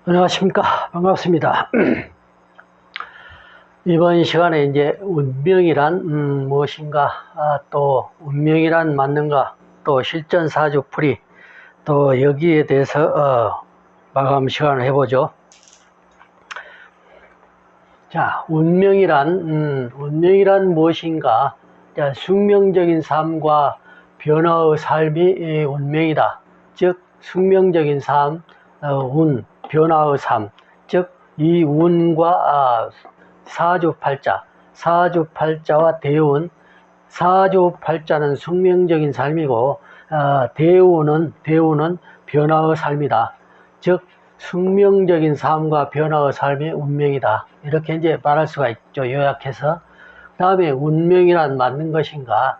안녕하십니까. 반갑습니다. 이번 시간에 이제 운명이란 무엇인가, 또 운명이란 맞는가, 또 실전사주풀이, 또 여기에 대해서 마감 시간을 해보죠. 자, 운명이란 무엇인가? 자, 숙명적인 삶과 변화의 삶이 운명이다. 즉, 숙명적인 삶, 변화의 삶, 즉, 이 운과 사주팔자와 대운, 사주팔자는 숙명적인 삶이고, 대운은 변화의 삶이다. 즉, 숙명적인 삶과 변화의 삶이 운명이다. 이렇게 이제 말할 수가 있죠. 요약해서. 그 다음에 운명이란 맞는 것인가?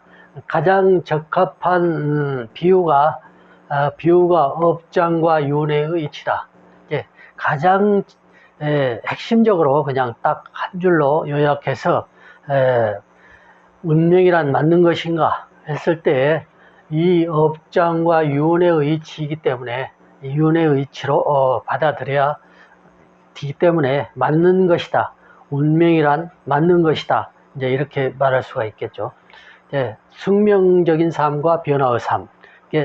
가장 적합한 비유가 업장과 윤회의 이치다. 가장 핵심적으로 그냥 딱 한 줄로 요약해서 운명이란 맞는 것인가 했을 때 이 업장과 윤회의 이치이기 때문에 윤회의 이치로 받아들여야 되기 때문에 맞는 것이다. 운명이란 맞는 것이다. 이제 이렇게 말할 수가 있겠죠. 숙명적인 삶과 변화의 삶.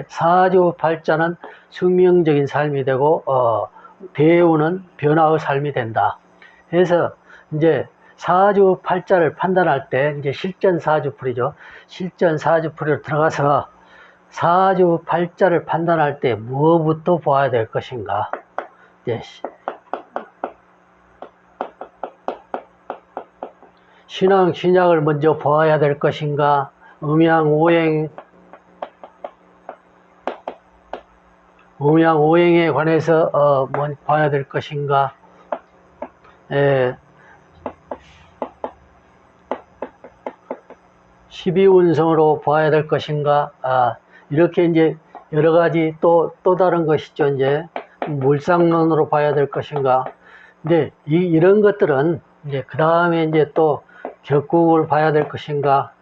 사주팔자는 숙명적인 삶이 되고 대운은 변화의 삶이 된다. 그래서 이제 사주팔자를 판단할 때 이제 실전사주풀이죠. 실전사주풀이로 들어가서 사주팔자를 판단할 때 무엇부터 보아야 될 것인가? 신앙을 먼저 보아야 될 것인가? 음양오행에 관해서 봐야 될 것인가? 12운성으로 봐야 될 것인가? 이렇게 이제 여러 가지 또 다른 것이죠. 이제 물상론으로 봐야 될 것인가? 근데 이런 것들은 이제 그 다음에 이제 또 격국을 봐야 될 것인가?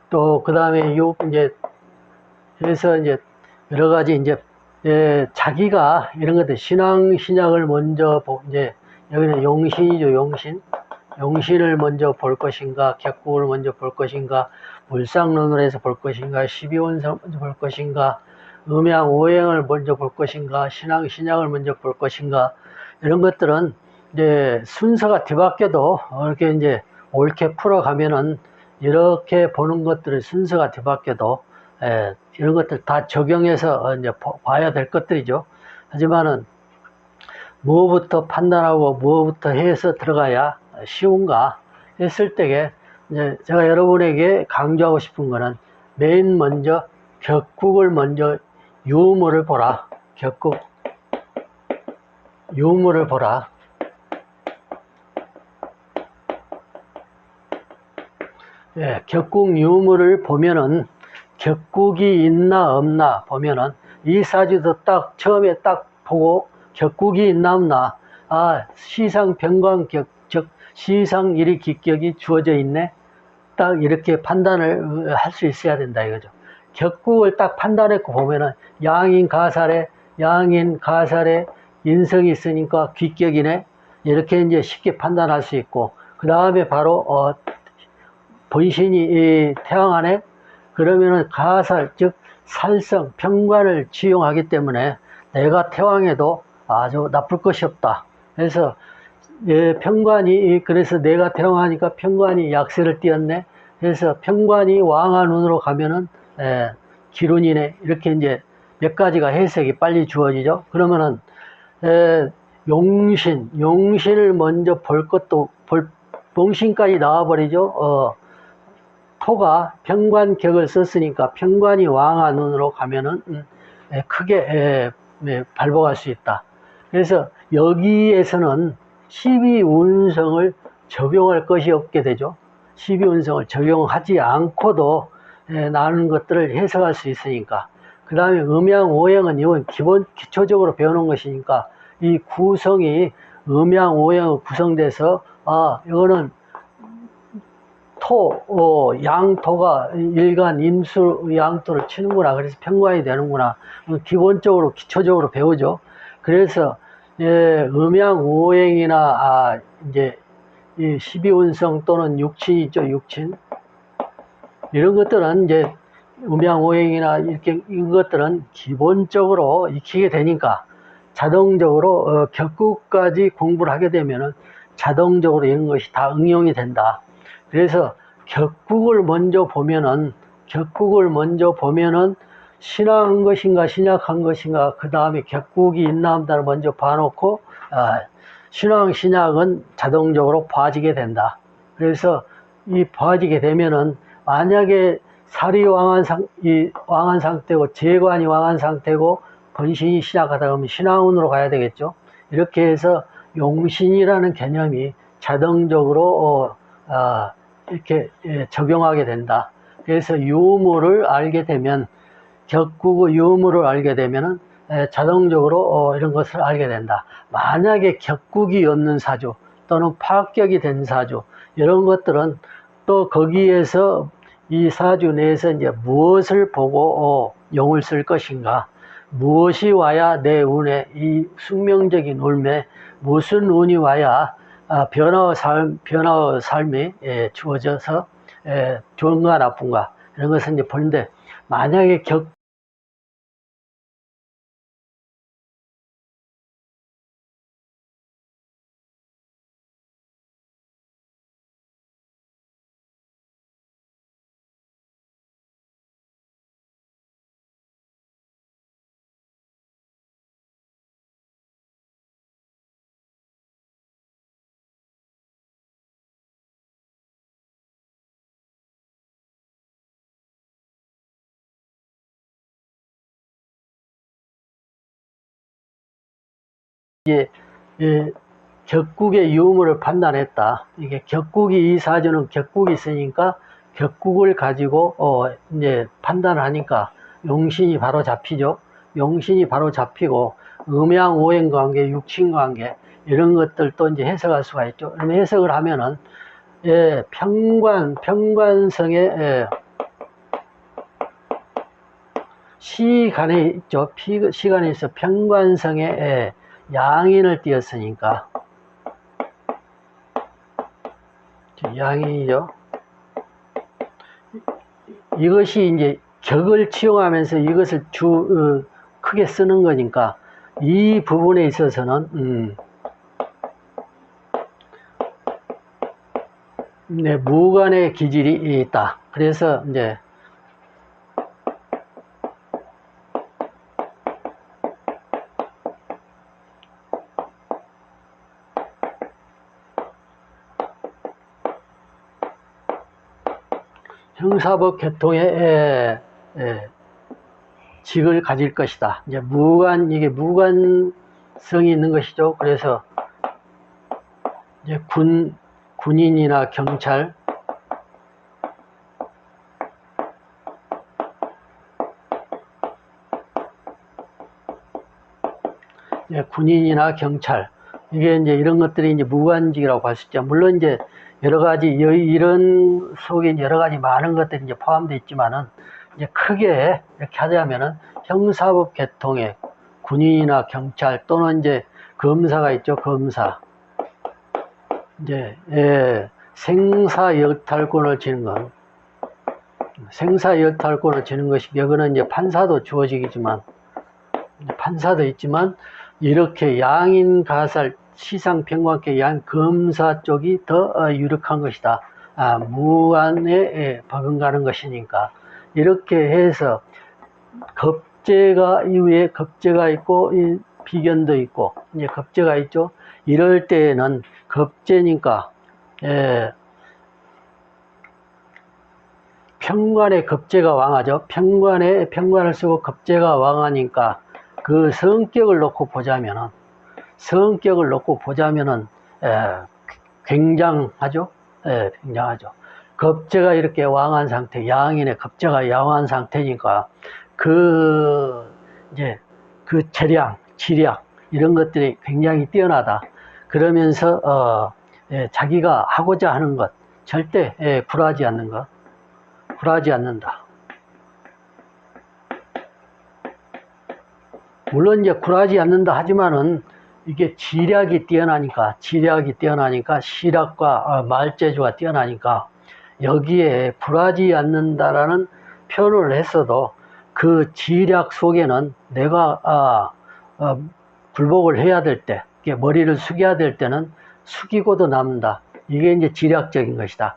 또 그 다음에 이제 그래서 이제 여러 가지 이제 자기가 이런 것들 신약을 먼저 이제 여기는 용신이죠. 용신을 먼저 볼 것인가, 격국을 먼저 볼 것인가, 물상론으로 해서 볼 것인가, 12운성을 먼저 볼 것인가, 음양오행을 먼저 볼 것인가, 신약을 먼저 볼 것인가, 이런 것들은 이제 순서가 뒤바뀌어도 이렇게 이제 옳게 풀어가면은 이렇게 보는 것들을 순서가 뒤바뀌어도 이런 것들 다 적용해서 이제 봐야 될 것들이죠. 하지만은 무엇부터 판단하고 무엇부터 해서 들어가야 쉬운가 했을 때에 이제 제가 여러분에게 강조하고 싶은 거는 맨 먼저 격국을 먼저 유무를 보라. 유무를 보라. 격국 유무를 보면은 격국이 있나 없나 보면은 이 사주도 딱 처음에 딱 보고 격국이 있나 없나, 시상 병관격, 즉 시상일이 기격이 주어져 있네, 딱 이렇게 판단을 할 수 있어야 된다 이거죠. 격국을 딱 판단했고 보면은 양인 가살에 인성이 있으니까 기격이네, 이렇게 이제 쉽게 판단할 수 있고, 그 다음에 바로 본신이 태양하네, 그러면은 가살, 즉 살성, 편관을 지용하기 때문에 내가 태왕해도 아주 나쁠 것이 없다. 그래서 편관이, 그래서 내가 태왕하니까 편관이 약세를 띄었네. 그래서 편관이 왕한운으로 가면은 기룬이네. 이렇게 이제 몇 가지가 해석이 빨리 주어지죠. 그러면은 용신을 먼저 볼 것도 용신까지 나와버리죠. 토가 편관격을 썼으니까 편관이 왕한운으로 가면은 크게 발복할 수 있다. 그래서 여기에서는 12운성을 적용할 것이 없게 되죠. 12운성을 적용하지 않고도 나는 것들을 해석할 수 있으니까. 그 다음에 음양오행은 이건 기초적으로 배우는 것이니까 이 구성이 음양오행으로 구성돼서 이거는 양토가 일간 임수 양토를 치는구나. 그래서 평관이 되는구나. 기본적으로, 기초적으로 배우죠. 그래서, 음양오행이나, 이제, 이 12운성 또는 육친이죠, 육친. 이런 것들은 이제, 음양오행이나 이렇게, 이것들은 기본적으로 익히게 되니까, 자동적으로, 격국까지 공부를 하게 되면은, 자동적으로 이런 것이 다 응용이 된다. 그래서 격국을 먼저 보면은 신앙한 것인가 신약한 것인가, 그 다음에 격국이 있나 없나를 먼저 봐놓고 신앙 신약은 자동적으로 봐지게 된다. 그래서 이 봐지게 되면은 만약에 살이 왕한 상태고 재관이 왕한 상태고 번신이 신약하다 그러면 신앙운으로 가야 되겠죠. 이렇게 해서 용신이라는 개념이 자동적으로 이렇게 적용하게 된다. 그래서 유무를 알게 되면, 격국의 유무를 알게 되면 자동적으로 이런 것을 알게 된다. 만약에 격국이 없는 사주 또는 파격이 된 사주, 이런 것들은 또 거기에서 이 사주 내에서 이제 무엇을 보고 용을 쓸 것인가, 무엇이 와야 내 운에, 이 숙명적인 운에 무슨 운이 와야 변화의 삶이 주어져서 좋은가 나쁜가, 이런 것을 이제 보는데, 만약에 격국의 유무를 판단했다. 이게 격국이, 이 사주는 격국이 있으니까 격국을 가지고 이제 판단하니까 용신이 바로 잡히죠. 용신이 바로 잡히고 음양오행 관계, 육친 관계, 이런 것들도 이제 해석할 수가 있죠. 그러면 해석을 하면은 평관성에 시간에 있죠. 시간에 있어 평관성에 양인을 띄었으니까, 양인이죠. 이것이 이제 격을 치용하면서 이것을 크게 쓰는 거니까, 이 부분에 있어서는 무관의 기질이 있다. 그래서 이제 형사법 계통의 직을 가질 것이다. 이제 이게 무관성이 있는 것이죠. 그래서 이제 군인이나 경찰, 군인이나 경찰, 이게 이제 이런 것들이 이제 무관직이라고 할 수 있죠. 물론 이제 여러 가지, 이런 속에 여러 가지 많은 것들이 이제 포함되어 있지만은, 이제 크게 이렇게 하자면은 형사법 계통에 군인이나 경찰 또는 이제 검사가 있죠. 검사. 이제, 생사여탈권을 지는 건, 생사여탈권을 지는 것이, 여기는 이제 판사도 주어지겠지만, 판사도 있지만, 이렇게 양인가살, 시상평관계 양 검사 쪽이 더 유력한 것이다. 무관에 버금가는 것이니까. 이렇게 해서 겁재가 이후에 겁재가 있고 비견도 있고 이제 겁재가 있죠. 이럴 때에는 겁재니까 평관에 겁재가 왕하죠. 평관을 쓰고 겁재가 왕하니까 그 성격을 놓고 보자면은 굉장하죠. 굉장하죠. 겁재가 이렇게 왕한 상태, 양인의 겁재가 양한 상태니까 이제 그 재량, 지략 이런 것들이 굉장히 뛰어나다. 그러면서 자기가 하고자 하는 것, 절대 굴하지 않는 것, 굴하지 않는다. 물론 이제 굴하지 않는다 하지만은 이게 지략이 뛰어나니까 시략과 말재주가 뛰어나니까 여기에 굴하지 않는다라는 표현을 했어도 그 지략 속에는 내가 굴복을 해야 될 때, 머리를 숙여야 될 때는 숙이고도 남는다. 이게 이제 지략적인 것이다.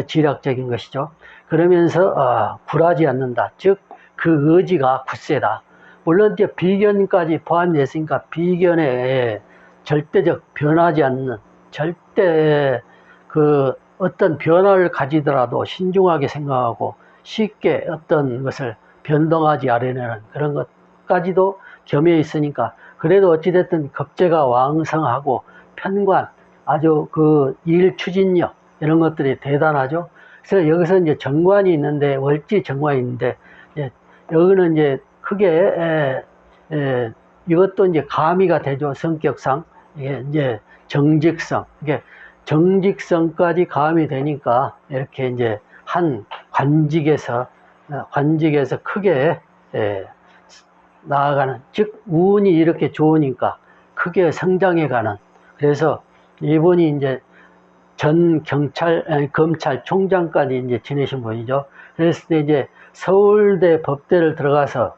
지략적인 것이죠. 그러면서 굴하지 않는다. 즉 그 의지가 굳세다. 물론 이제 비견까지 포함됐으니까 비견에 절대적 변하지 않는, 절대 그 어떤 변화를 가지더라도 신중하게 생각하고 쉽게 어떤 것을 변동하지 않으려는 그런 것까지도 겸해 있으니까, 그래도 어찌됐든 겁재가 왕성하고 편관, 아주 그 일 추진력 이런 것들이 대단하죠. 그래서 여기서 이제 정관이 있는데, 월지 정관이 있는데, 여기는 이제 크게 이것도 이제 가미가 되죠. 성격상 이게 이제 정직성, 이게 정직성까지 가미 되니까 이렇게 이제 한 관직에서 크게 나아가는, 즉 운이 이렇게 좋으니까 크게 성장해가는. 그래서 이분이 이제 전 검찰총장까지 이제 지내신 분이죠. 그랬을 때 이제 서울대 법대를 들어가서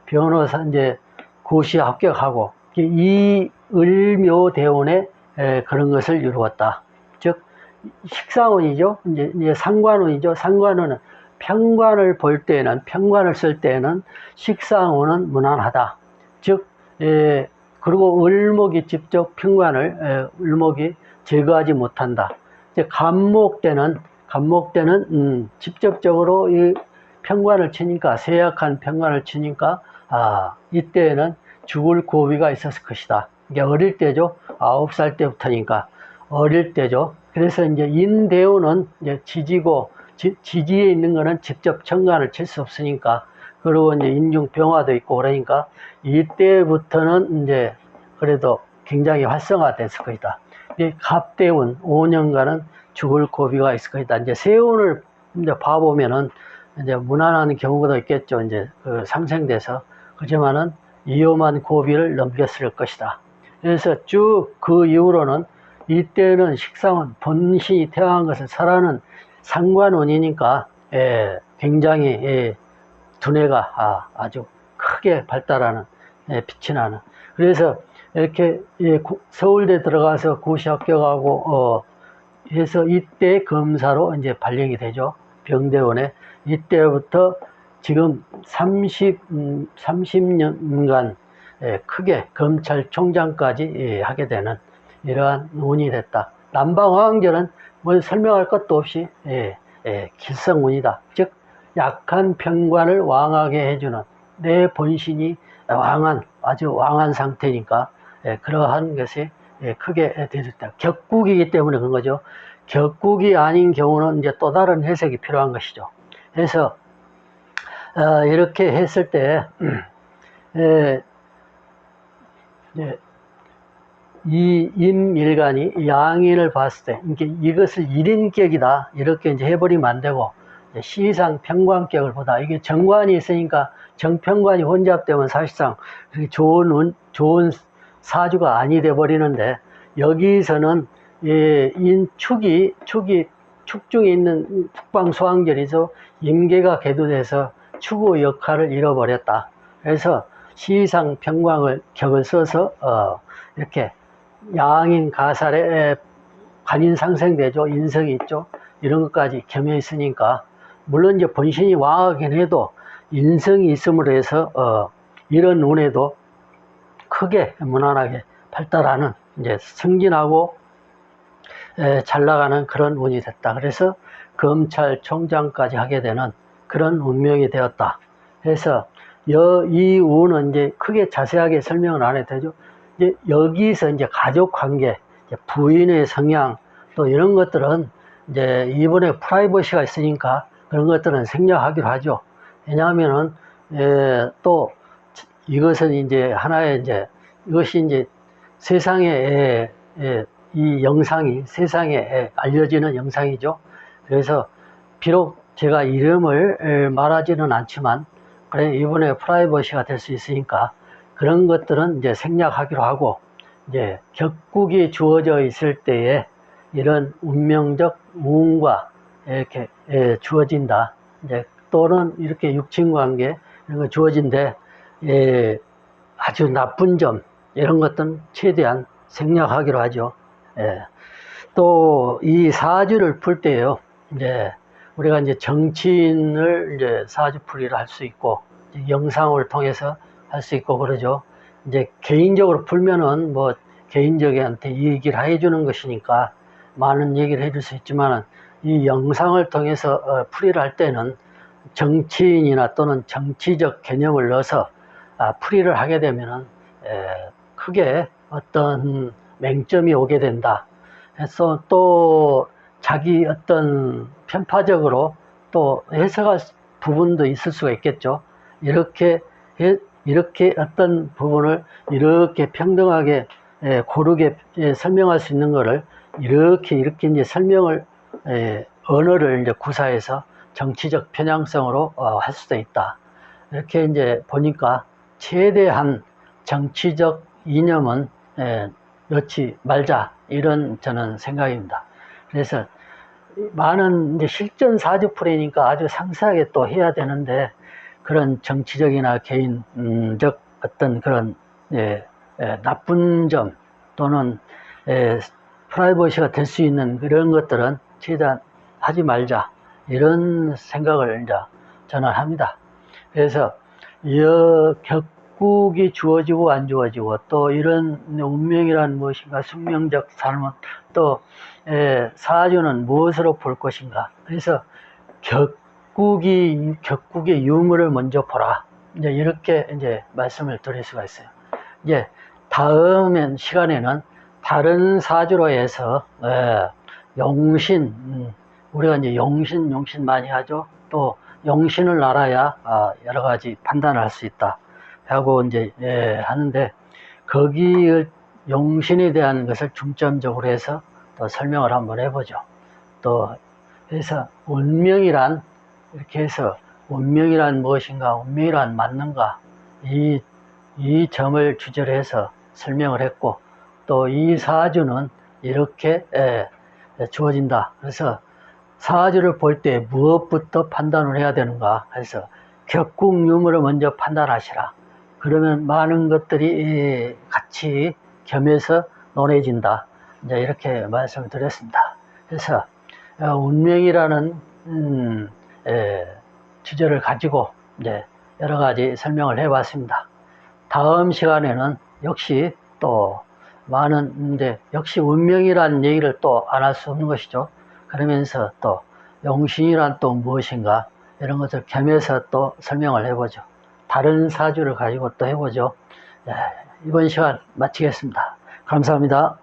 변호사 이제 고시 합격하고 이 을묘대운에 그런 것을 이루었다. 즉 식상운이죠. 이제 상관운이죠. 상관운은 평관을 쓸 때에는 식상운은 무난하다. 즉 그리고 을목이 직접 평관을 을목이 제거하지 못한다. 이제 간목대는 직접적으로 이 평관을 치니까, 세약한 평관을 치니까 이때에는 죽을 고비가 있었을 것이다. 이게 어릴 때죠. 9살 때부터니까 어릴 때죠. 그래서 이제 인대운은 이제 지지에 있는 거는 직접 천간을 칠 수 없으니까, 그리고 이제 인중병화도 있고 그러니까 이때부터는 이제 그래도 굉장히 활성화됐을 것이다. 이 갑대운 5년간은 죽을 고비가 있을 것이다. 이제 세운을 이제 봐보면은 이제 무난한 경우도 있겠죠. 이제 그 상생돼서. 그렇지만은 위험한 고비를 넘겼을 것이다. 그래서 쭉 그 이후로는 이때는 식상은 본신이 태어난 것을 설하는 상관운이니까 굉장히 두뇌가 아주 크게 발달하는, 빛이 나는. 그래서 이렇게 서울대 들어가서 고시 합격하고 해서 이때 검사로 이제 발령이 되죠. 병대원에. 이때부터 지금 30년간 크게 검찰총장까지 하게 되는 이러한 운이 됐다. 남방화왕절은 뭐 설명할 것도 없이 길성운이다. 즉 약한 평관을 왕하게 해주는, 내 본신이 아주 왕한 상태니까 그러한 것이 크게 되었다. 격국이기 때문에 그런 거죠. 격국이 아닌 경우는 이제 또 다른 해석이 필요한 것이죠. 그래서 이렇게 했을 때 이 임일간이 양인을 봤을 때 이것을 일인격이다 이렇게 이제 해버리면 안 되고, 시상 평관격을 보다. 이게 정관이 있으니까 정평관이 혼잡되면 사실상 좋은 사주가 아니 돼 버리는데, 여기서는 축중에 있는 북방수왕절이죠. 임계가 개도돼서 축의 역할을 잃어버렸다. 그래서 시상 평관을 격을 써서 이렇게 양인 가살에 관인 상생되죠. 인성이 있죠. 이런 것까지 겸해 있으니까, 물론 이제 본신이 왕하긴 해도 인성이 있음으로 해서 이런 운에도 크게 무난하게 발달하는, 이제 승진하고 잘 나가는 그런 운이 됐다. 그래서 검찰총장까지 하게 되는 그런 운명이 되었다. 그래서 이 운은 이제 크게 자세하게 설명을 안 해도 되죠. 이제 여기서 이제 가족 관계, 부인의 성향, 또 이런 것들은 이제 이번에 프라이버시가 있으니까 그런 것들은 생략하기로 하죠. 왜냐하면은 또 이것은 이제 하나의 이것이 이제 세상에 이 영상이 세상에 알려지는 영상이죠. 그래서 비록 제가 이름을 말하지는 않지만, 그래, 이번에 프라이버시가 될 수 있으니까 그런 것들은 이제 생략하기로 하고, 이제 격국이 주어져 있을 때에 이런 운명적 무운과 이렇게 주어진다. 이제 또는 이렇게 육친관계 이런 거 주어진데, 아주 나쁜 점 이런 것들은 최대한 생략하기로 하죠. 또 이 사주를 풀 때요, 이제 우리가 이제 정치인을 이제 사주풀이를 할 수 있고, 영상을 통해서 할 수 있고 그러죠. 이제 개인적으로 풀면은 뭐 개인적한테 이 얘기를 해주는 것이니까 많은 얘기를 해줄 수 있지만, 이 영상을 통해서 풀이를 할 때는 정치인이나 또는 정치적 개념을 넣어서 풀이를 하게 되면은 크게 어떤 맹점이 오게 된다. 해서 또 자기 어떤 편파적으로 또 해석할 부분도 있을 수가 있겠죠. 이렇게 어떤 부분을 이렇게 평등하게 고르게 설명할 수 있는 거를 이렇게 이제 설명을 언어를 이제 구사해서 정치적 편향성으로 할 수도 있다. 이렇게 이제 보니까 최대한 정치적 이념은 넣지 말자, 이런 저는 생각입니다. 그래서 많은 이제 실전 사주풀이니까 아주 상세하게 또 해야 되는데, 그런 정치적이나 개인적 어떤 그런 나쁜 점 또는 프라이버시가 될 수 있는 그런 것들은 최대한 하지 말자, 이런 생각을 이제 저는 합니다. 그래서 이 격국이 주어지고 안 주어지고, 또 이런 운명이란 무엇인가, 숙명적 삶은 또 사주는 무엇으로 볼 것인가. 그래서 격국의 유무를 먼저 보라, 이제 이렇게 이제 말씀을 드릴 수가 있어요. 이제 다음 시간에는 다른 사주로 해서 용신, 우리가 이제 용신 많이 하죠. 또 용신을 알아야 여러 가지 판단을 할 수 있다 하고 이제 하는데, 거기 용신에 대한 것을 중점적으로 해서 또 설명을 한번 해보죠. 또 그래서 운명이란, 이렇게 해서 운명이란 무엇인가, 운명이란 맞는가, 이 점을 주제로 해서 설명을 했고, 또 이 사주는 이렇게 주어진다. 그래서 사주를 볼 때 무엇부터 판단을 해야 되는가 해서 격국 유무를 먼저 판단하시라. 그러면 많은 것들이 같이 겸해서 논해진다. 이제 이렇게 말씀을 드렸습니다. 그래서 운명이라는 주제를 가지고 이제 여러 가지 설명을 해봤습니다. 다음 시간에는 역시 또 많은, 이제 역시 운명이라는 얘기를 또 안 할 수 없는 것이죠. 그러면서 또 용신이란 또 무엇인가, 이런 것을 겸해서 또 설명을 해보죠. 다른 사주를 가지고 또 해보죠. 이번 시간 마치겠습니다. 감사합니다.